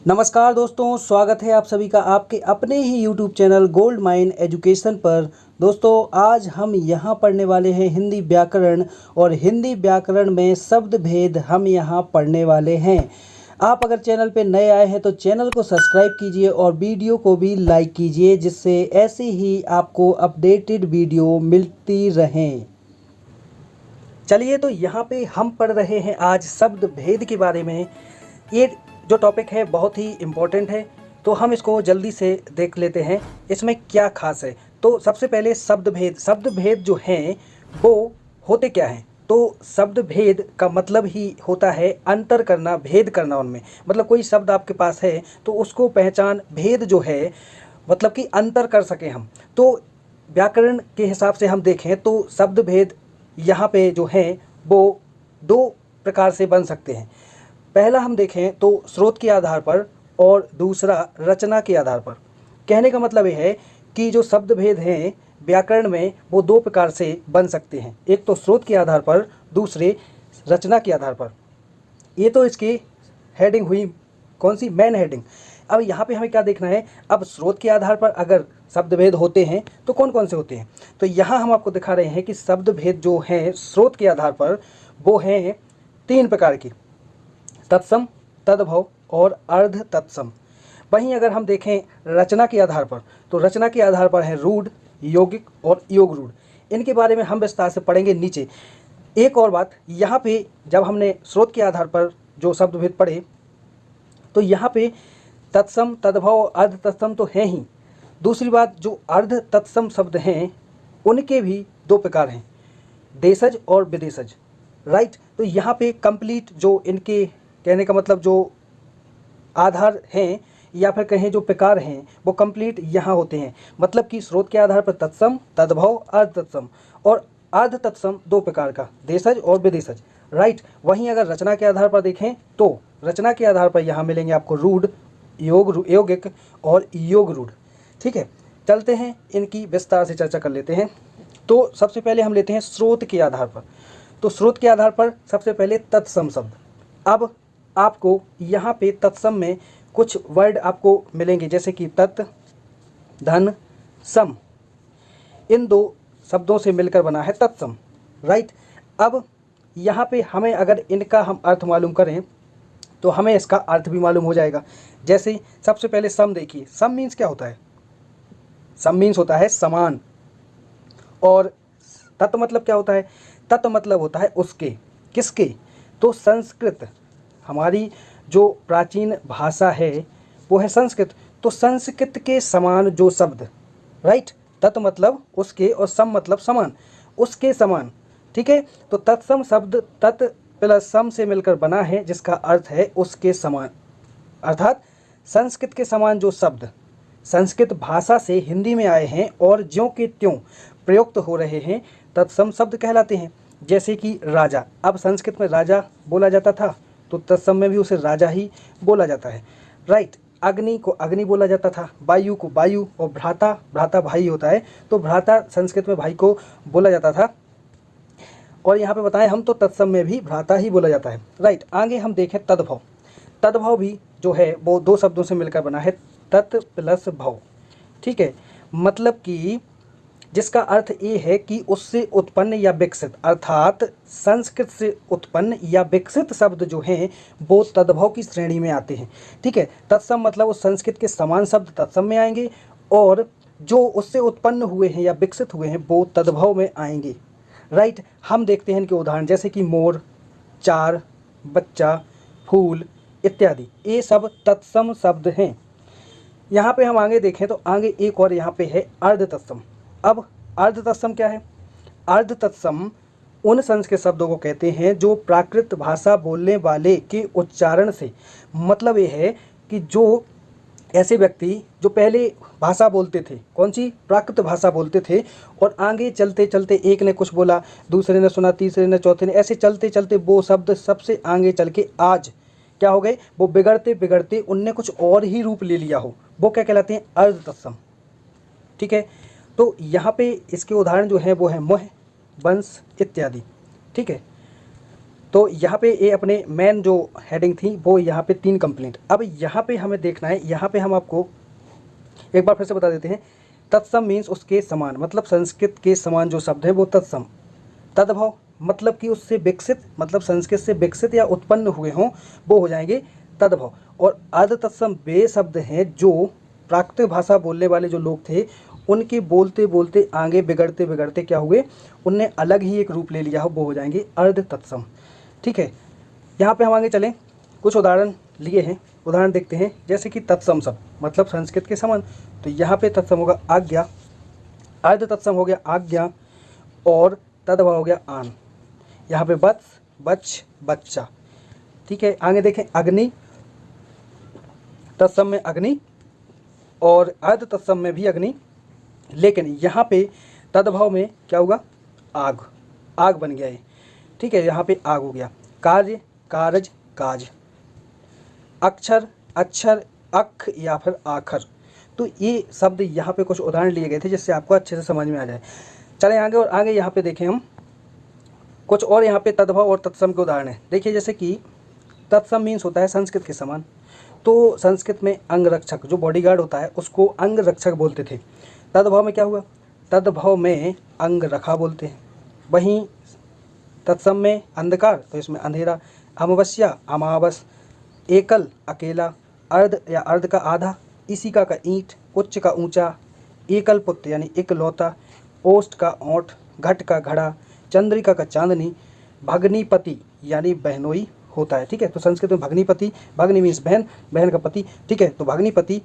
नमस्कार दोस्तों, स्वागत है आप सभी का आपके अपने ही YouTube channel gold mine education पर। दोस्तों, आज हम यहाँ पढ़ने वाले हैं हिंदी व्याकरण, और हिंदी व्याकरण में शब्द भेद हम यहाँ पढ़ने वाले हैं। आप अगर चैनल पे नए आए हैं तो चैनल को सब्सक्राइब कीजिए और वीडियो को भी लाइक कीजिए, जिससे ऐसी ही आपको अपडेटेड वीडियो मिलती रहें। चलिए, तो यहाँ पे हम पढ़ रहे हैं आज शब्द भेद के बारे में। ये जो टॉपिक है बहुत ही इम्पोर्टेंट है, तो हम इसको जल्दी से देख लेते हैं इसमें क्या खास है। तो सबसे पहले शब्द भेद जो हैं वो होते क्या हैं। तो शब्द भेद का मतलब ही होता है अंतर करना, भेद करना उनमें। मतलब कोई शब्द आपके पास है तो उसको पहचान, भेद जो है मतलब कि अंतर कर सकें हम। तो व्याकरण के हिसाब से हम देखें तो शब्द भेद यहाँ पे जो हैं वो दो प्रकार से बन सकते हैं। पहला हम देखें तो स्रोत के आधार पर, और दूसरा रचना के आधार पर। कहने का मतलब ये है कि जो शब्द भेद हैं व्याकरण में वो दो प्रकार से बन सकते हैं, एक तो स्रोत के आधार पर, दूसरे रचना के आधार पर। ये तो इसकी हेडिंग हुई, कौन सी, मेन हेडिंग। अब यहाँ पे हमें क्या देखना है, अब स्रोत के आधार पर अगर शब्द भेद होते हैं तो कौन कौन से होते हैं। तो यहाँ हम आपको दिखा रहे हैं कि शब्द भेद जो हैं स्रोत के आधार पर वो हैं तीन प्रकार की: तत्सम, तद्भव और अर्ध तत्सम। वहीं अगर हम देखें रचना के आधार पर, तो रचना के आधार पर है रूढ़, यौगिक और योग रूढ़। इनके बारे में हम विस्तार से पढ़ेंगे नीचे। एक और बात, यहाँ पे जब हमने स्रोत के आधार पर जो शब्द भेद पढ़े तो यहाँ पे तत्सम, तद्भव और अर्ध तत्सम तो हैं ही। दूसरी बात, जो अर्ध तत्सम शब्द हैं उनके भी दो प्रकार हैं, देशज और विदेशज। राइट। तो यहाँ पे कंप्लीट जो इनके कहने का मतलब जो आधार हैं या फिर कहें जो प्रकार हैं वो कंप्लीट यहाँ होते हैं। मतलब कि स्रोत के आधार पर तत्सम, तद्भव, अर्ध तत्सम, और अर्ध तत्सम दो प्रकार का, देशज और विदेशज। राइट। वहीं अगर रचना के आधार पर देखें तो रचना के आधार पर यहाँ मिलेंगे आपको रूढ़, यौगिक और योग रूढ़। ठीक है, चलते हैं इनकी विस्तार से चर्चा कर लेते हैं। तो सबसे पहले हम लेते हैं स्रोत के आधार पर। तो स्रोत के आधार पर सबसे पहले तत्सम शब्द। अब आपको यहाँ पे तत्सम में कुछ वर्ड आपको मिलेंगे, जैसे कि तत्, धन, सम। इन दो शब्दों से मिलकर बना है तत्सम। राइट। अब यहाँ पे हमें अगर इनका हम अर्थ मालूम करें तो हमें इसका अर्थ भी मालूम हो जाएगा। जैसे सबसे पहले सम देखिए, सम मीन्स क्या होता है, सम मीन्स होता है समान। और तत् मतलब क्या होता है, तत् मतलब होता है उसके, किसके, तो संस्कृत, हमारी जो प्राचीन भाषा है वो है संस्कृत, तो संस्कृत के समान जो शब्द। राइट। तत् मतलब उसके और सम मतलब समान, उसके समान। ठीक है, तो तत्सम शब्द तत् प्लस सम से मिलकर बना है, जिसका अर्थ है उसके समान। अर्थात संस्कृत के समान जो शब्द संस्कृत भाषा से हिंदी में आए हैं और ज्यों के त्यों प्रयुक्त हो रहे हैं, तत्सम शब्द कहलाते हैं। जैसे कि राजा, अब संस्कृत में राजा बोला जाता था तो तत्सम में भी उसे राजा ही बोला जाता है। राइट। अग्नि को अग्नि बोला जाता था, वायु को वायु, और भ्राता, भ्राता भाई होता है तो भ्राता संस्कृत में भाई को बोला जाता था। और यहाँ पे बताएं हम तो तत्सम में भी भ्राता ही बोला जाता है। राइट। आगे हम देखें तद्भव। तद्भव भी जो है वो दो शब्दों से मिलकर बना है, तत् प्लस भव। ठीक है, मतलब कि जिसका अर्थ ये है कि उससे उत्पन्न या विकसित, अर्थात संस्कृत से उत्पन्न या विकसित शब्द जो हैं वो तद्भव की श्रेणी में आते हैं। ठीक है, तत्सम मतलब उस संस्कृत के समान शब्द तत्सम में आएंगे, और जो उससे उत्पन्न हुए हैं या विकसित हुए हैं वो तद्भव में आएंगे। राइट। हम देखते हैं इनके उदाहरण, जैसे कि मोर, चार, बच्चा, फूल इत्यादि, ये सब तत्सम शब्द हैं। यहाँ पे हम आगे देखें तो आगे एक और यहाँ पे है अर्ध तत्सम। अब अर्ध तत्सम क्या है, अर्ध तत्सम उन संस्कृत शब्दों को कहते हैं जो प्राकृत भाषा बोलने वाले के उच्चारण से, मतलब ये है कि जो ऐसे व्यक्ति जो पहले भाषा बोलते थे, कौन सी, प्राकृत भाषा बोलते थे, और आगे चलते चलते एक ने कुछ बोला, दूसरे ने सुना, तीसरे ने, चौथे ने, ऐसे चलते चलते वो शब्द सबसे आगे चल के आज क्या हो गए, वो बिगड़ते बिगड़ते उनने कुछ और ही रूप ले लिया हो, वो क्या कहलाते हैं, अर्ध तत्सम। ठीक है, तो यहाँ पे इसके उदाहरण जो हैं वो है मोह, वंश इत्यादि। ठीक है, तो यहाँ पे ये अपने मेन जो हेडिंग थी वो यहाँ पे 3 कंप्लेंट। अब यहाँ पे हमें देखना है, यहाँ पे हम आपको एक बार फिर से बता देते हैं। तत्सम मीन्स उसके समान, मतलब संस्कृत के समान जो शब्द है वो तत्सम। तद्भव मतलब कि उससे विकसित, मतलब संस्कृत से विकसित या उत्पन्न हुए हों, वो हो जाएंगे तद्भव। और अर्ध तत्सम वे शब्द हैं जो प्राकृत भाषा बोलने वाले जो लोग थे उनके बोलते बोलते आगे बिगड़ते बिगड़ते क्या हुए, उनने अलग ही एक रूप ले लिया हो, वो हो जाएंगे अर्ध तत्सम। ठीक है, यहाँ पे हम आगे चलें, कुछ उदाहरण लिए हैं, उदाहरण देखते हैं। जैसे कि तत्सम शब्द मतलब संस्कृत के समान, तो यहाँ पे तत्सम होगा आज्ञा, अर्ध तत्सम हो गया आज्ञा, और तद्भव हो गया आन। यहाँ पे वत्स, बच्च, बच्चा। ठीक है, आगे देखें अग्नि, तत्सम में अग्नि और अर्ध तत्सम में भी अग्नि, लेकिन यहाँ पे तद्भव में क्या होगा, आग, आग बन गया है। ठीक है, यहाँ पे आग हो गया। कार्य, कारज, काज। अक्षर, अक्षर, अख या फिर आखर। तो ये शब्द यहाँ पे कुछ उदाहरण लिए गए थे जिससे आपको अच्छे से समझ में आ जाए। चलें आगे, और आगे यहाँ पे देखें हम कुछ और यहाँ पे तद्भव और तत्सम के उदाहरण हैं। देखिए जैसे कि तत्सम मीन्स होता है संस्कृत के समान, तो संस्कृत में अंगरक्षक जो बॉडीगार्ड होता है उसको अंग रक्षक बोलते थे। तद्भव में क्या हुआ, तद्भव में अंग रखा बोलते हैं। वहीं तत्सम में अंधकार, तो इसमें अंधेरा। अमावस्या, अमावस। एकल, अकेला। अर्ध या अर्ध का आधा। इसिका का ईंट, उच्च का ऊंचा। एकल पुत्र यानी इकलौता। ओष्ठ का ओंठ, घट का घड़ा। चंद्रिका का चांदनी। भगनीपति यानी बहनोई होता है। ठीक है, तो संस्कृत में भगनीपति, भगनी मीन्स बहन, बहन का पति। ठीक है, तो भगनीपति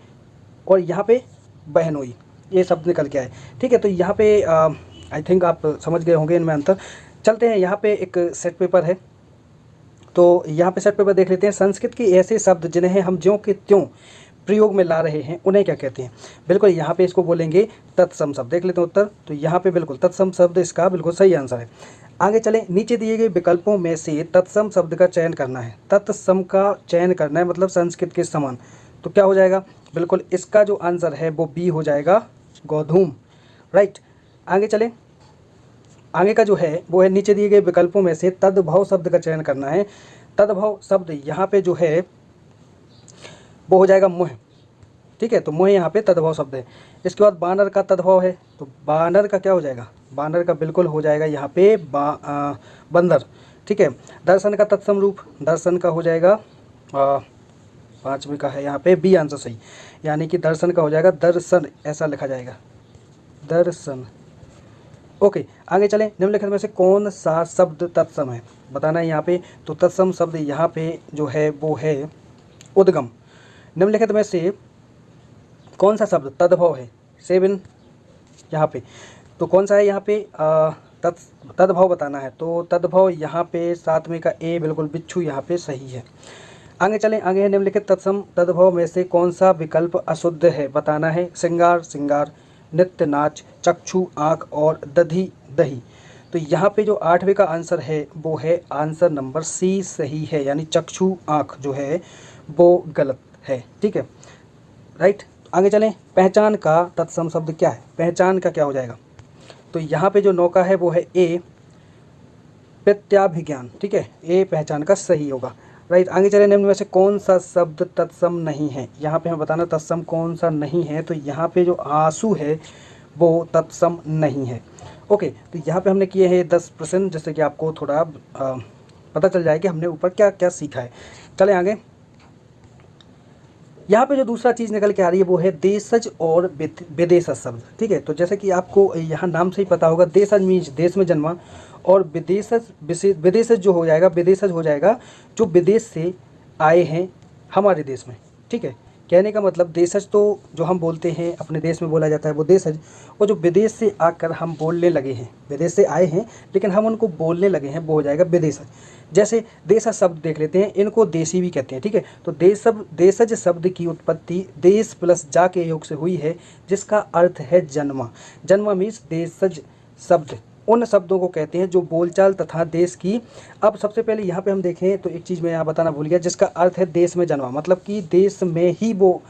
और यहाँ पे बहनोई, ये शब्द निकल के आए। ठीक है, तो यहाँ पे आई थिंक आप समझ गए होंगे इनमें अंतर। चलते हैं, यहाँ पे एक सेट पेपर है, तो यहाँ पे सेट पेपर देख लेते हैं। संस्कृत के ऐसे शब्द जिन्हें हम ज्यों के त्यों प्रयोग में ला रहे हैं उन्हें क्या कहते हैं। बिल्कुल यहाँ पे इसको बोलेंगे तत्सम शब्द। देख लेते हैं उत्तर, तो यहाँ पे बिल्कुल तत्सम शब्द इसका बिल्कुल सही आंसर है। आगे चलें, नीचे दिए गए विकल्पों में से तत्सम शब्द का चयन करना है। तत्सम का चयन करना है मतलब संस्कृत के समान, तो क्या हो जाएगा, बिल्कुल इसका जो आंसर है वो बी हो जाएगा, गोधूम। राइट, आगे चलें, आगे का जो है वो है नीचे दिए गए विकल्पों में से तद्भव शब्द का चयन करना है। तद्भव शब्द यहाँ पे जो है वो हो जाएगा मुह। ठीक है, तो मुह यहाँ पे तद्भव शब्द है। इसके बाद बानर का तद्भव है, तो बानर का क्या हो जाएगा, बानर का बिल्कुल हो जाएगा यहाँ पे बंदर। ठीक है, दर्शन का तत्सम रूप, दर्शन का हो जाएगा 5वें का है यहाँ पे बी आंसर सही, यानी कि दर्शन का हो जाएगा दर्शन, ऐसा लिखा जाएगा दर्शन। ओके, आगे चलें, निम्नलिखित में से कौन सा शब्द तत्सम है बताना है यहाँ पे। तो तत्सम शब्द यहाँ पे जो है वो है उद्गम। निम्नलिखित में से कौन सा शब्द तद्भव है, 7 यहाँ पे, तो कौन सा है यहाँ पे तद्भव बताना है। तो तद्भव यहाँ पे 7वें का ए बिल्कुल बिच्छू यहाँ पे सही है। आगे चलें, आगे है निम्नलिखित तत्सम तद्भव में से कौन सा विकल्प अशुद्ध है बताना है। श्रृंगार, श्रृंगार। नृत्य, नाच। चक्षु, आँख और दधी, दही। तो यहाँ पे जो 8वें का आंसर है वो है आंसर नंबर सी सही है, यानी चक्षु आँख जो है वो गलत है। ठीक है, राइट, आगे चलें, पहचान का तत्सम शब्द क्या है, पहचान का क्या हो जाएगा। तो यहाँ पे जो नौका है वो है ए प्रत्याभिज्ञान। ठीक है, ए पहचान का सही होगा। राइट, आगे चले, निम्न में से कौन सा शब्द तत्सम नहीं है। यहाँ पे हमें बताना तत्सम कौन सा नहीं है। तो यहाँ पे जो आंसू है वो तत्सम नहीं है। ओके, तो यहाँ पे हमने किए हैं 10 प्रश्न, जिससे कि आपको थोड़ा पता चल जाए कि हमने ऊपर क्या क्या सीखा है। चले आगे, यहाँ पे जो दूसरा चीज़ निकल के आ रही है वो है देशज और विदेशज शब्द। ठीक है, तो जैसे कि आपको यहाँ नाम से ही पता होगा, देशज मीन्स देश में जन्मा, और विदेशज जो हो जाएगा, विदेशज हो जाएगा जो विदेश से आए हैं हमारे देश में। ठीक है, कहने का मतलब देशज तो जो हम बोलते हैं अपने देश में बोला जाता है वो देशज, और जो विदेश से आकर हम बोलने लगे हैं, विदेश से आए हैं लेकिन हम उनको बोलने लगे हैं, वो हो जाएगा विदेशज। जैसे देशज शब्द देख लेते हैं, इनको देशी भी कहते हैं। ठीक है, तो देशज शब्द की उत्पत्ति देश प्लस जा के योग से हुई है, जिसका अर्थ है जन्मा। जन्मा मीन्स देशज शब्द उन शब्दों को कहते हैं जो बोलचाल तथा देश की। अब सबसे पहले यहाँ पे हम देखें तो एक चीज़ मैं यहाँ बताना भूल गया, जिसका अर्थ है देश में जन्मा, मतलब कि देश में ही वो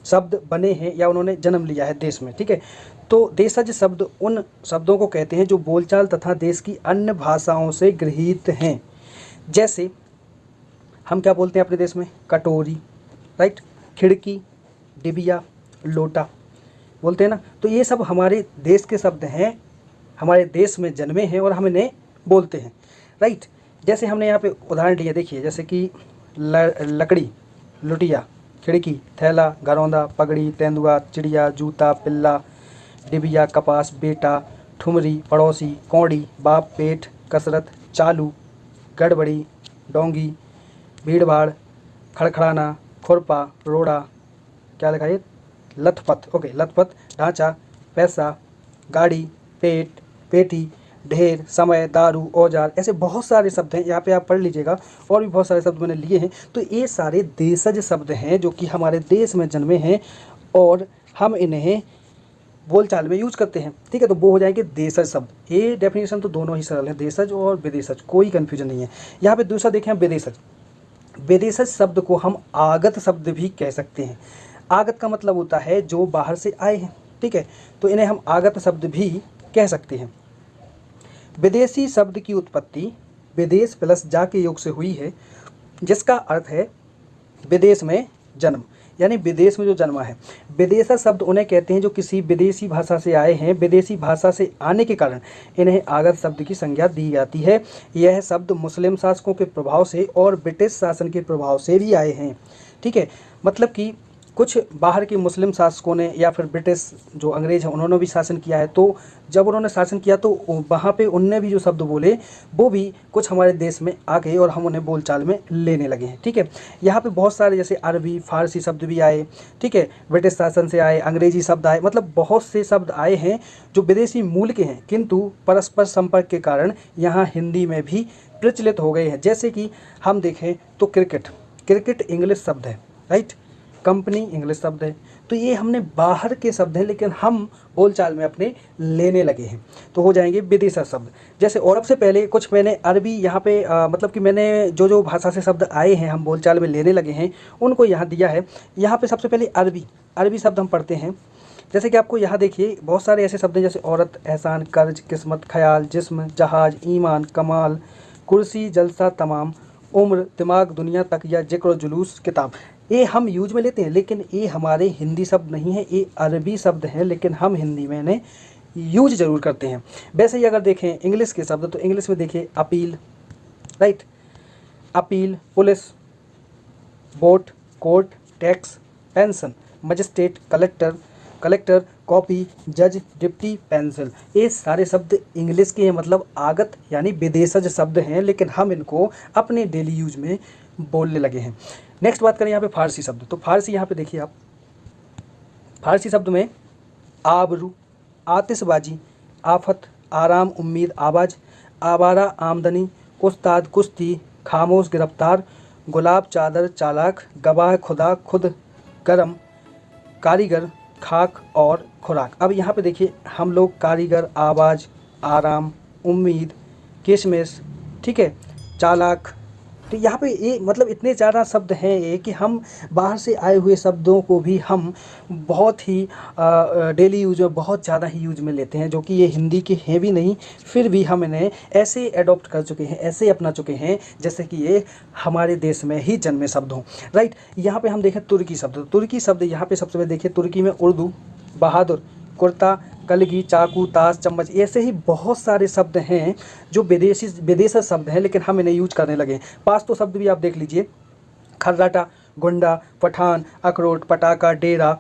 शब्द बने हैं या उन्होंने जन्म लिया है देश में। ठीक है, तो देशज शब्द उन शब्दों को कहते हैं जो बोलचाल तथा देश की अन्य भाषाओं से गृहीत हैं। जैसे हम क्या बोलते हैं अपने देश में, कटोरी, राइट, खिड़की, डिबिया, लोटा बोलते हैं ना। तो ये सब हमारे देश के शब्द हैं, हमारे देश में जन्मे हैं और हम इन्हें बोलते हैं, राइट। जैसे हमने यहाँ पे उदाहरण दिए, देखिए, जैसे कि लकड़ी, लुटिया, खिड़की, थैला, घरौंदा, पगड़ी, तेंदुआ, चिड़िया, जूता, पिल्ला, डिबिया, कपास, बेटा, ठुमरी, पड़ोसी, कौड़ी, बाप, पेट, कसरत, चालू, गड़बड़ी, डोंगी, भीड़-भाड़, खड़खड़ाना, खुरपा, रोड़ा, क्या लिखा है, लथपथ, ओके, लथपथ, ढांचा, पैसा, गाड़ी, पेट, पेटी, ढेर, समय, दारू, औजार, ऐसे बहुत सारे शब्द हैं, यहाँ पे आप पढ़ लीजिएगा। और भी बहुत सारे शब्द मैंने लिए हैं। तो ये सारे देशज शब्द हैं जो कि हमारे देश में जन्मे हैं और हम इन्हें बोलचाल में यूज करते हैं, ठीक है। तो वो हो जाएंगे देशज शब्द। ये डेफिनेशन तो दोनों ही सरल है, देशज और विदेशज, कोई कन्फ्यूजन नहीं है। यहाँ पे दूसरा देखें, विदेशज। विदेशज शब्द को हम आगत शब्द भी कह सकते हैं। आगत का मतलब होता है जो बाहर से आए हैं, ठीक है। तो इन्हें हम आगत शब्द भी कह सकते हैं। विदेशी शब्द की उत्पत्ति विदेश प्लस जा के योग से हुई है, जिसका अर्थ है विदेश में जन्म, यानी विदेश में जो जन्मा है। विदेशज शब्द उन्हें कहते हैं जो किसी विदेशी भाषा से आए हैं। विदेशी भाषा से आने के कारण इन्हें आगत शब्द की संज्ञा दी जाती है। यह शब्द मुस्लिम शासकों के प्रभाव से और ब्रिटिश शासन के प्रभाव से भी आए हैं, ठीक है। मतलब कि कुछ बाहर के मुस्लिम शासकों ने या फिर ब्रिटिश जो अंग्रेज हैं उन्होंने भी शासन किया है। तो जब उन्होंने शासन किया तो वहाँ पे उनने भी जो शब्द बोले वो भी कुछ हमारे देश में आ गए और हम उन्हें बोलचाल में लेने लगे हैं, ठीक है। यहाँ पे बहुत सारे जैसे अरबी, फारसी शब्द भी आए, ठीक है, ब्रिटिश शासन से आए, अंग्रेजी शब्द आए, मतलब बहुत से शब्द आए हैं जो विदेशी मूल के हैं, किंतु परस्पर संपर्क के कारण यहाँ हिंदी में भी प्रचलित हो गए हैं। जैसे कि हम देखें तो क्रिकेट, क्रिकेट इंग्लिश शब्द है, राइट, कंपनी इंग्लिश शब्द है। तो ये हमने बाहर के शब्द हैं लेकिन हम बोलचाल में अपने लेने लगे हैं, तो हो जाएंगे विदेशी शब्द। जैसे और सबसे पहले कुछ मैंने अरबी यहाँ पे मतलब कि मैंने जो भाषा से शब्द आए हैं हम बोलचाल में लेने लगे हैं उनको यहाँ दिया है। यहाँ पे सबसे पहले अरबी शब्द हम पढ़ते हैं। जैसे कि आपको यहाँ देखिए बहुत सारे ऐसे शब्द हैं जैसे औरत, एहसान, कर्ज, किस्मत, ख्याल, जिस्म, जहाज, ईमान, कमाल, कुर्सी, जलसा, तमाम, उम्र, दिमाग, दुनिया तक, या जिक्र, जुलूस, किताब। ये हम यूज में लेते हैं लेकिन ये हमारे हिंदी शब्द नहीं है, ये अरबी शब्द हैं, लेकिन हम हिंदी में इन्हें यूज ज़रूर करते हैं। वैसे ही अगर देखें इंग्लिश के शब्द तो इंग्लिश में देखिए appeal, right, appeal, police, vote, court, tax, pension, magistrate, collector, copy, जज, डिप्टी, पेंसिल। ये सारे शब्द इंग्लिश के हैं, मतलब आगत यानी विदेशज शब्द हैं, लेकिन हम इनको अपने डेली यूज में बोलने लगे हैं। नेक्स्ट बात करें यहाँ पे फारसी शब्द। तो फारसी यहाँ पे देखिए आप, फारसी शब्द में आबरू, आतिशबाजी, आफत, आराम, उम्मीद, आवाज़, आवारा, आमदनी, उस्ताद, कुश्ती, खामोश, गिरफ्तार, गुलाब, चादर, चालाक, गवाह, खुदा, खुद, गरम, कारीगर, खाक और खुराक। अब यहाँ पे देखिए हम लोग कारीगर, आवाज़, आराम, उम्मीद, किशमिश, ठीक है, चालाक, तो यहाँ पे ये मतलब इतने ज़्यादा शब्द हैं ये कि हम बाहर से आए हुए शब्दों को भी हम बहुत ही डेली यूज में बहुत ज़्यादा ही यूज में लेते हैं, जो कि ये हिंदी के हैं भी नहीं, फिर भी हम इन्हें ऐसे एडॉप्ट कर चुके हैं, ऐसे अपना चुके हैं जैसे कि ये हमारे देश में ही जन्मे शब्द हों, राइट। यहाँ पे हम देखें तुर्की शब्द। तुर्की शब्द यहाँ पे सबसे पहले देखिए, तुर्की में उर्दू, बहादुर, कुर्ता, कलगी, चाकू, ताश, चम्मच, ऐसे ही बहुत सारे शब्द हैं जो विदेशी शब्द हैं लेकिन हम इन्हें यूज करने लगे। पाश्तो शब्द भी आप देख लीजिए, खर्राटा, गुंडा, पठान, अखरोट, पटाखा, डेरा,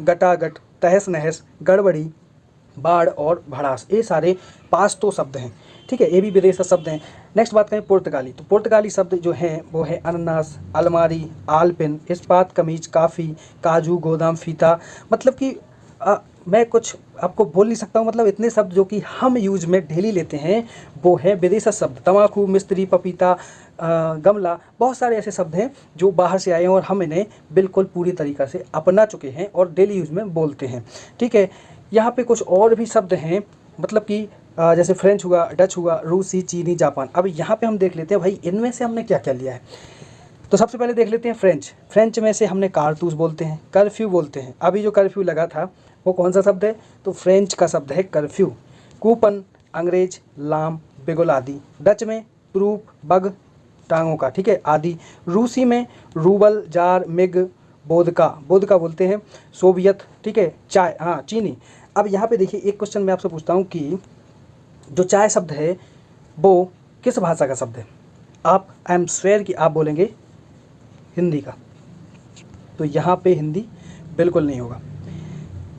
गटागट, तहस नहस, गड़बड़ी, बाढ़ और भड़ास, ये सारे पाश्तो शब्द हैं, ठीक है, ये भी विदेशी शब्द हैं। नेक्स्ट बात करें पुर्तगाली। तो पुर्तगाली शब्द जो हैं वो है अनानास, अलमारी, आलपिन, इस्पात, कमीज, काफ़ी, काजू, गोदाम, फीता। मतलब कि मैं कुछ आपको बोल नहीं सकता हूँ, मतलब इतने शब्द जो कि हम यूज में डेली लेते हैं वो है विदेशी शब्द। तम्बाकू, मिस्त्री, पपीता, गमला, बहुत सारे ऐसे शब्द हैं जो बाहर से आए हैं और हम इन्हें बिल्कुल पूरी तरीक़ा से अपना चुके हैं और डेली यूज में बोलते हैं, ठीक है। यहाँ पे कुछ और भी शब्द हैं, मतलब कि जैसे फ्रेंच हुआ, डच हुआ, रूसी, चीनी, जापान। अब यहाँ पे हम देख लेते हैं भाई इनमें से हमने क्या क्या लिया है। तो सबसे पहले देख लेते हैं फ्रेंच में से हमने कारतूस बोलते हैं, कर्फ्यू बोलते हैं। अभी जो कर्फ्यू लगा था वो कौन सा शब्द है, तो फ्रेंच का शब्द है कर्फ्यू। कूपन, अंग्रेज, लाम, बिगुल आदि। डच में प्रूफ, बग, टांगों का, ठीक है, आदि। रूसी में रूबल, जार, मिग, बोदका, बोदका बोलते हैं। सोवियत, ठीक है, चाय, हाँ चीनी। अब यहाँ पे देखिए एक क्वेश्चन मैं आपसे पूछता हूँ कि जो चाय शब्द है वो किस भाषा का शब्द है? आप, आई एम श्योर कि आप बोलेंगे हिंदी का, तो यहाँ पे हिंदी बिल्कुल नहीं होगा।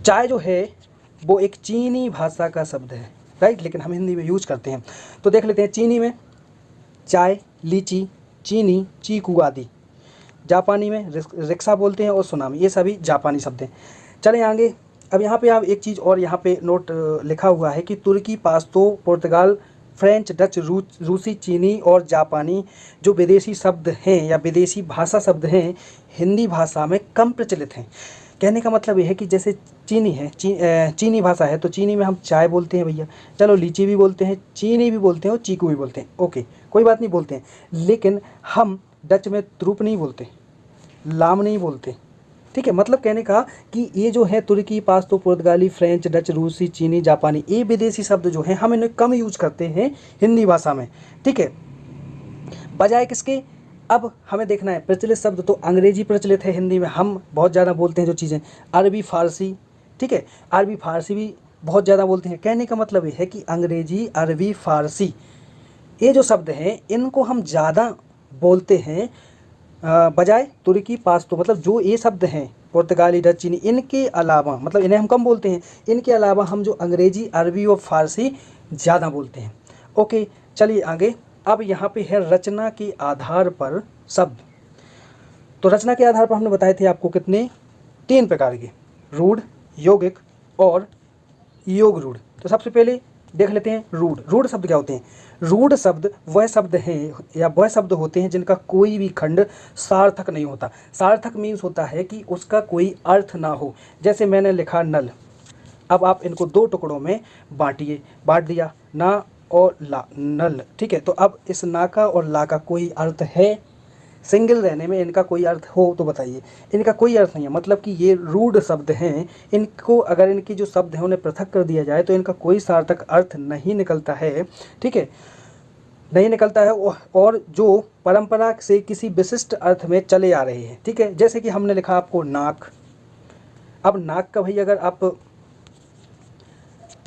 चाय जो है वो एक चीनी भाषा का शब्द है, राइट, लेकिन हम हिंदी में यूज करते हैं। तो देख लेते हैं, चीनी में चाय, लीची, चीनी, चीकू आदि। जापानी में रिक्शा बोलते हैं और सुनामी, ये सभी जापानी शब्द हैं। चलें आगे। अब यहाँ पे आप एक चीज़ और यहाँ पे नोट लिखा हुआ है कि तुर्की, पाश्तो, पुर्तगाल, फ्रेंच, डच, रूसी, चीनी और जापानी जो विदेशी शब्द हैं या विदेशी भाषा शब्द हैं, हिंदी भाषा में कम प्रचलित हैं। कहने का मतलब ये है कि जैसे चीनी है, चीनी भाषा है, तो चीनी में हम चाय बोलते हैं भैया, चलो लीची भी बोलते हैं, चीनी भी बोलते हैं और चीकू भी बोलते हैं, ओके कोई बात नहीं बोलते हैं। लेकिन हम डच में त्रुप नहीं बोलते, लाम नहीं बोलते, ठीक है। मतलब कहने का कि ये जो है तुर्की, पाश्तो, पुर्तगाली, फ्रेंच, डच, रूसी, चीनी, जापानी, ये विदेशी शब्द जो हैं हम इन्हें कम यूज करते हैं हिंदी भाषा में, ठीक है। बजाय किसके? अब हमें देखना है प्रचलित शब्द, तो अंग्रेजी प्रचलित है हिंदी में, हम बहुत ज़्यादा बोलते हैं जो चीज़ें। अरबी, फारसी, ठीक है, अरबी फारसी भी बहुत ज़्यादा बोलते हैं। कहने का मतलब ये है कि अंग्रेजी, अरबी, फारसी, ये जो शब्द हैं इनको हम ज़्यादा बोलते हैं बजाय तुर्की, पाश्तो, मतलब जो ये शब्द हैं पुर्तगाली, डच, चीनी, इनके अलावा, मतलब इन्हें हम कम बोलते हैं, इनके अलावा हम जो अंग्रेजी, अरबी और फारसी ज़्यादा बोलते हैं। ओके चलिए आगे। अब यहाँ पे है रचना के आधार पर शब्द। तो रचना के आधार पर हमने बताए थे आपको कितने, 3 प्रकार के, रूढ़, यौगिक और योग रूढ़। तो सबसे पहले देख लेते हैं रूढ़। रूढ़ शब्द क्या होते हैं? रूढ़ शब्द वह शब्द हैं या वह शब्द होते हैं जिनका कोई भी खंड सार्थक नहीं होता। सार्थक मीन्स होता है कि उसका कोई अर्थ ना हो। जैसे मैंने लिखा नल, अब आप इनको 2 टुकड़ों में बांटिए, बांट दिया, ना और ला, नल, ठीक है। तो अब इस ना का और ला का कोई अर्थ है? सिंगल रहने में इनका कोई अर्थ हो तो बताइए। इनका कोई अर्थ नहीं है, मतलब कि ये रूढ़ शब्द हैं, इनको अगर इनकी जो शब्द हैं उन्हें पृथक कर दिया जाए तो इनका कोई सार्थक अर्थ नहीं निकलता है, ठीक है, नहीं निकलता है, और जो परंपरा से किसी विशिष्ट अर्थ में चले आ रहे हैं, ठीक है। जैसे कि हमने लिखा आपको नाक, अब नाक का भाई अगर आप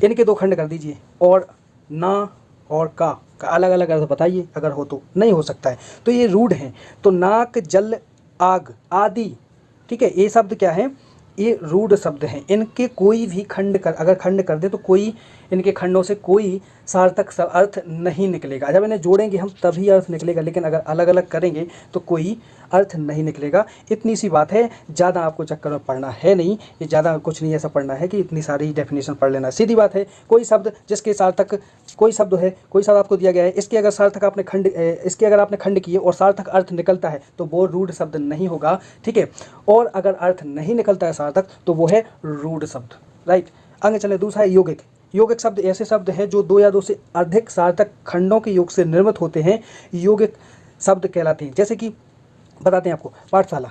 इनके 2 खंड कर दीजिए और ना और का अलग अलग अर्थ बताइए, अगर हो तो, नहीं हो सकता है, तो ये रूढ़ हैं। तो नाक, जल, आग आदि, ठीक है, ये शब्द क्या है? ये रूढ़ शब्द हैं। इनके कोई भी खंड कर, अगर खंड कर दे तो कोई इनके खंडों से कोई सार्थक अर्थ नहीं निकलेगा। जब इन्हें जोड़ेंगे हम तभी अर्थ निकलेगा, लेकिन अगर अलग अलग करेंगे तो कोई अर्थ नहीं निकलेगा। इतनी सी बात है, ज़्यादा आपको चक्कर में पढ़ना है नहीं, ये ज़्यादा कुछ नहीं ऐसा पढ़ना है कि इतनी सारी डेफिनेशन पढ़ लेना। सीधी बात है, कोई शब्द जिसके सार्थक, कोई शब्द है, कोई शब्द आपको दिया गया है, इसके अगर सार्थक आपने खंड, इसके अगर आपने खंड किए और सार्थक अर्थ निकलता है तो वो रूढ़ शब्द नहीं होगा, ठीक है। और अगर अर्थ नहीं निकलता है सार्थक तो वो है रूढ़ शब्द, राइट। आगे चले, दूसरा है यौगिक। यौगिक शब्द ऐसे शब्द हैं जो 2 या 2 से अधिक सार्थक खंडों के योग से निर्मित होते हैं, यौगिक शब्द कहलाते हैं। जैसे कि बताते हैं आपको, पाठशाला।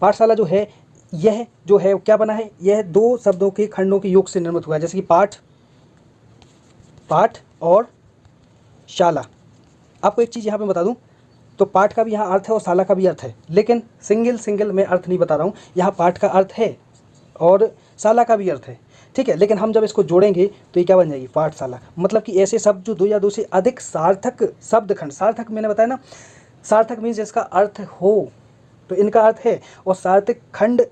पाठशाला जो है, यह जो है क्या बना है? यह 2 शब्दों के खंडों के योग से निर्मित हुआ है। जैसे कि पाठ, पाठ और शाला। आपको एक चीज़ यहाँ पे बता दूँ, तो पाठ का भी यहाँ अर्थ है और शाला का भी अर्थ है, लेकिन सिंगल मैं अर्थ नहीं बता रहा हूँ। यहाँ पाठ का अर्थ है और शाला का भी अर्थ है, ठीक है, लेकिन हम जब इसको जोड़ेंगे तो ये क्या बन जाएगी? पाठशाला। मतलब कि ऐसे शब्द जो 2 या 2 से अधिक सार्थक शब्द खंड, सार्थक मैंने बताया ना, सार्थक मीन्स इसका अर्थ हो, तो इनका अर्थ है, और सार्थक खंड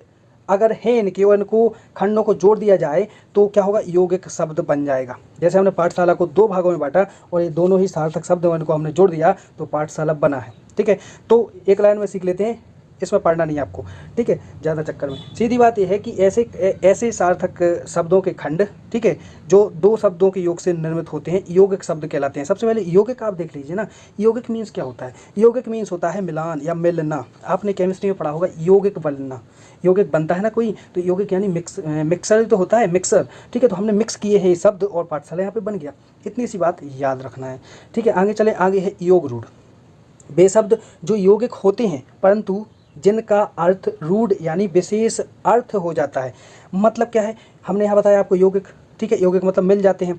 अगर है इनके और इनको खंडों को जोड़ दिया जाए तो क्या होगा? यौगिक शब्द बन जाएगा। जैसे हमने पाठशाला को 2 भागों में बांटा और ये दोनों ही सार्थक शब्द हैं, इनको हमने जोड़ दिया तो पाठशाला बना है, ठीक है। तो एक लाइन में सीख लेते हैं, इसमें पढ़ना नहीं है आपको, ठीक है, ज़्यादा चक्कर में। सीधी बात यह है कि ऐसे सार्थक शब्दों के खंड, ठीक है, जो 2 शब्दों के योग से निर्मित होते हैं, यौगिक शब्द कहलाते हैं। सबसे पहले यौगिक आप देख लीजिए ना, यौगिक मीन्स क्या होता है? यौगिक मीन्स होता है मिलान या मिलना। आपने केमिस्ट्री में पढ़ा होगा यौगिक बनना, यौगिक बनता है ना कोई, तो यौगिक यानी मिक्सर तो होता है, मिक्सर, ठीक है। तो हमने मिक्स किए हैं शब्द और पाठशाला यहाँ पे बन गया। इतनी सी बात याद रखना है, ठीक है। आगे चले, आगे है योग रूढ़। वे शब्द जो यौगिक होते हैं परंतु जिनका अर्थ रूढ़ यानी विशेष अर्थ हो जाता है। मतलब क्या है? हमने यहाँ बताया आपको यौगिक, ठीक है, यौगिक मतलब मिल जाते हैं।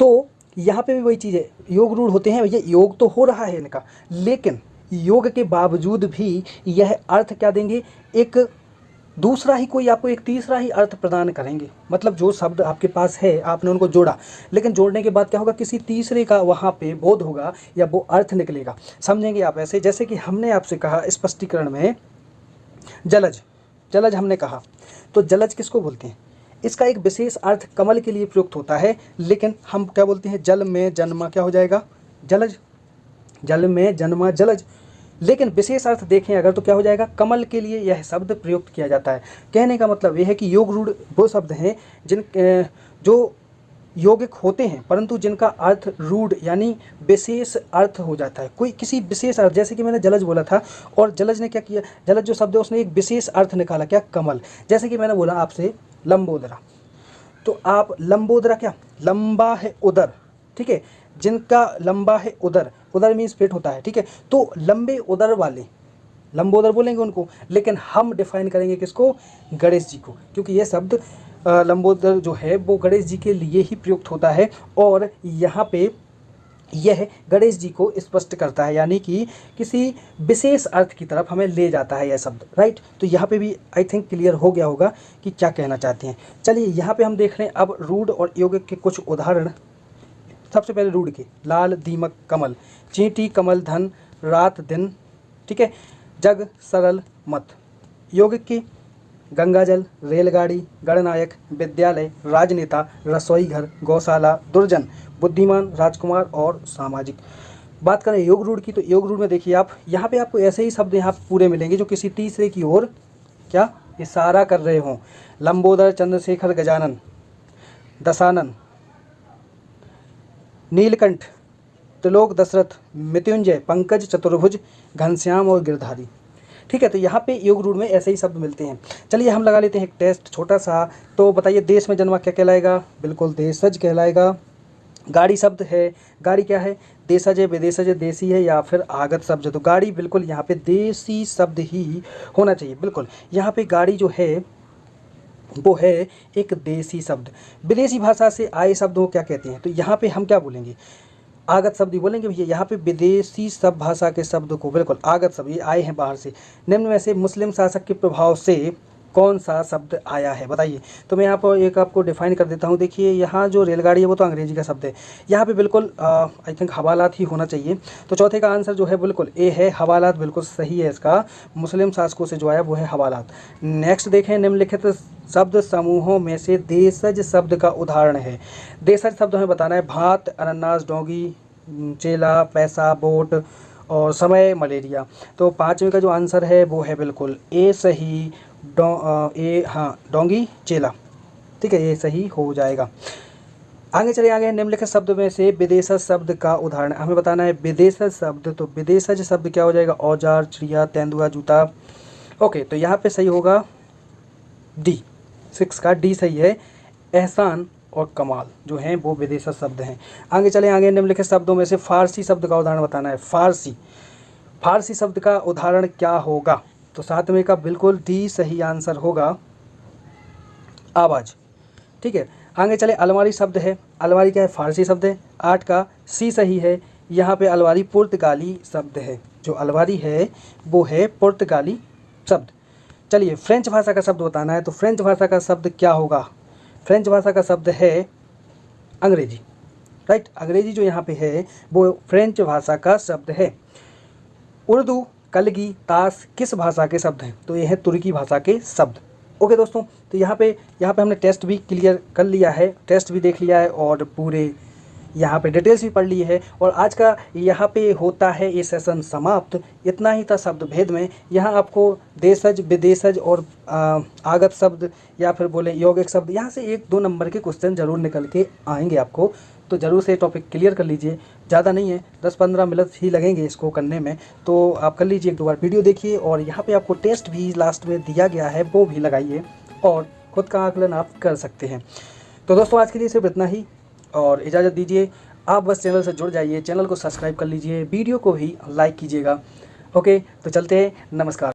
तो यहाँ पे भी वही चीज़ है, योग रूढ़ होते हैं भैया, योग तो हो रहा है इनका, लेकिन योग के बावजूद भी यह अर्थ क्या देंगे, एक दूसरा ही कोई आपको एक तीसरा ही अर्थ प्रदान करेंगे। मतलब जो शब्द आपके पास है आपने उनको जोड़ा, लेकिन जोड़ने के बाद क्या होगा, किसी तीसरे का वहाँ पे बोध होगा या वो अर्थ निकलेगा। समझेंगे आप ऐसे, जैसे कि हमने आपसे कहा स्पष्टीकरण में जलज, जलज हमने कहा, तो जलज किसको बोलते हैं, इसका एक विशेष अर्थ कमल के लिए प्रयुक्त होता है, लेकिन हम क्या बोलते हैं, जल में जन्मा क्या हो जाएगा, जलज, जल में जन्मा जलज। लेकिन विशेष अर्थ देखें अगर तो क्या हो जाएगा, कमल के लिए यह शब्द प्रयुक्त किया जाता है। कहने का मतलब यह है कि योग रूढ़ वो शब्द हैं जिन जो यौगिक होते हैं परंतु जिनका अर्थ रूढ़ यानी विशेष अर्थ हो जाता है, कोई किसी विशेष अर्थ, जैसे कि मैंने जलज बोला था और जलज ने क्या किया, जलज जो शब्द है उसने एक विशेष अर्थ निकाला, क्या, कमल। जैसे कि मैंने बोला आपसे लंबोदरा, तो आप लंबोदरा क्या, लंबा है उदर, ठीक है, जिनका लंबा है उदर, उदर मीन्स पेट होता है, ठीक है, तो लंबे उदर वाले लंबोदर बोलेंगे उनको, लेकिन हम डिफाइन करेंगे किसको, गणेश जी को, क्योंकि ये शब्द लंबोदर जो है वो गणेश जी के लिए ही प्रयुक्त होता है और यहाँ पे यह गणेश जी को स्पष्ट करता है, यानी कि किसी विशेष अर्थ की तरफ हमें ले जाता है यह शब्द, राइट। तो यहाँ पे भी आई थिंक क्लियर हो गया होगा कि क्या कहना चाहते हैं। चलिए यहाँ पे हम देख रहे हैं अब रूढ़ और यौगिक के कुछ उदाहरण। सबसे पहले रूढ़ के, लाल दीमक कमल, चींटी कमल धन रात दिन, ठीक है, जग सरल मत। यौगिक की, गंगाजल, रेलगाड़ी, गणनायक, विद्यालय, राजनेता, रसोई घर, गौशाला, दुर्जन, बुद्धिमान, राजकुमार और सामाजिक। बात करें योग रूढ़ की, तो योग रूढ़ में देखिए आप, यहाँ पे आपको ऐसे ही शब्द यहाँ पूरे मिलेंगे जो किसी तीसरे की ओर क्या इशारा कर रहे हों। लंबोदर, चंद्रशेखर, गजानन, दशानन, नीलकंठ, त्रिलोक, दशरथ, मृत्युंजय, पंकज, चतुर्भुज, घनश्याम और गिरधारी, ठीक है। तो यहाँ पे योग रूढ़ में ऐसे ही शब्द मिलते हैं। चलिए हम लगा लेते हैं एक टेस्ट छोटा सा, तो बताइए देश में जन्मा क्या कहलाएगा, बिल्कुल देशज कहलाएगा। गाड़ी शब्द है, गाड़ी क्या है, देशज है, विदेशज है, देसी है या फिर आगत शब्द है, तो गाड़ी बिल्कुल यहाँ पे देसी शब्द ही होना चाहिए। बिल्कुल यहाँ पे गाड़ी जो है वो है एक देसी शब्द। विदेशी भाषा से आए शब्दों को क्या कहते हैं, तो यहाँ पे हम क्या बोलेंगे, आगत शब्द ही बोलेंगे भैया। यहाँ पे विदेशी सब भाषा के शब्द को बिल्कुल आगत शब्द, ये आए हैं बाहर से। निम्न में से मुस्लिम शासक के प्रभाव से कौन सा शब्द आया है, बताइए। तो मैं यहाँ पर एक आपको डिफाइन कर देता हूँ। देखिए यहाँ जो रेलगाड़ी है वो तो अंग्रेजी का शब्द है, यहाँ पे बिल्कुल आई थिंक हवालात ही होना चाहिए। तो चौथे का आंसर जो है बिल्कुल ए है, हवालात बिल्कुल सही है इसका। मुस्लिम शासकों से जो आया वो है हवालात। नेक्स्ट देखें, निम्नलिखित शब्द समूहों में से देशज शब्द का उदाहरण है। देशज शब्द हमें बताना है, भात, अनानास, डोंगी, चेला, पैसा, बोट और समय, मलेरिया। तो पाँचवें का जो आंसर है वो है बिल्कुल ए सही, डोंगी, चेला, ठीक है, ये सही हो जाएगा। आगे चले, आगे निम्नलिखित शब्द में से विदेशज शब्द का उदाहरण हमें बताना है। विदेशज शब्द, तो विदेशज शब्द क्या हो जाएगा, औजार, चिड़िया, तेंदुआ, जूता। ओके, तो यहाँ पे सही होगा डी, 6 का डी सही है। एहसान और कमाल जो हैं वो विदेशज शब्द हैं। आगे चले, आगे निम्नलिखित शब्दों में से फारसी शब्द का उदाहरण बताना है। फारसी, फारसी शब्द का उदाहरण क्या होगा, तो 7वें का बिल्कुल डी सही आंसर होगा, आवाज़, ठीक है। आगे चले, अलमारी शब्द है, अलमारी क्या है, फारसी शब्द है। 8 का सी सही है, यहाँ पे अलमारी पुर्तगाली शब्द है, जो अलमारी है वो है पुर्तगाली शब्द। चलिए फ्रेंच भाषा का शब्द बताना है, तो फ्रेंच भाषा का शब्द क्या होगा, फ्रेंच भाषा का शब्द है अंग्रेजी, राइट। अंग्रेजी जो यहाँ पे है वो फ्रेंच भाषा का शब्द है। उर्दू, कलगी, ताश किस भाषा के शब्द हैं, तो ये है तुर्की भाषा के शब्द। ओके दोस्तों, तो यहाँ पे हमने टेस्ट भी क्लियर कर लिया है, टेस्ट भी देख लिया है और पूरे यहाँ पे डिटेल्स भी पढ़ ली है। और आज का यहाँ पे होता है ये सेशन समाप्त। इतना ही था शब्द भेद में। यहाँ आपको देशज, विदेशज और आगत शब्द या फिर बोले यौगिक शब्द, यहाँ से 1-2 नंबर के क्वेश्चन जरूर निकल के आएंगे आपको, तो ज़रूर से टॉपिक क्लियर कर लीजिए। ज़्यादा नहीं है, 10-15 मिनट ही लगेंगे इसको करने में, तो आप कर लीजिए। 1-2 बार वीडियो देखिए और यहाँ पे आपको टेस्ट भी लास्ट में दिया गया है, वो भी लगाइए और खुद का आकलन आप कर सकते हैं। तो दोस्तों आज के लिए सिर्फ इतना ही और इजाज़त दीजिए। आप बस चैनल से जुड़ जाइए, चैनल को सब्सक्राइब कर लीजिए, वीडियो को भी लाइक कीजिएगा। ओके, तो चलते हैं, नमस्कार।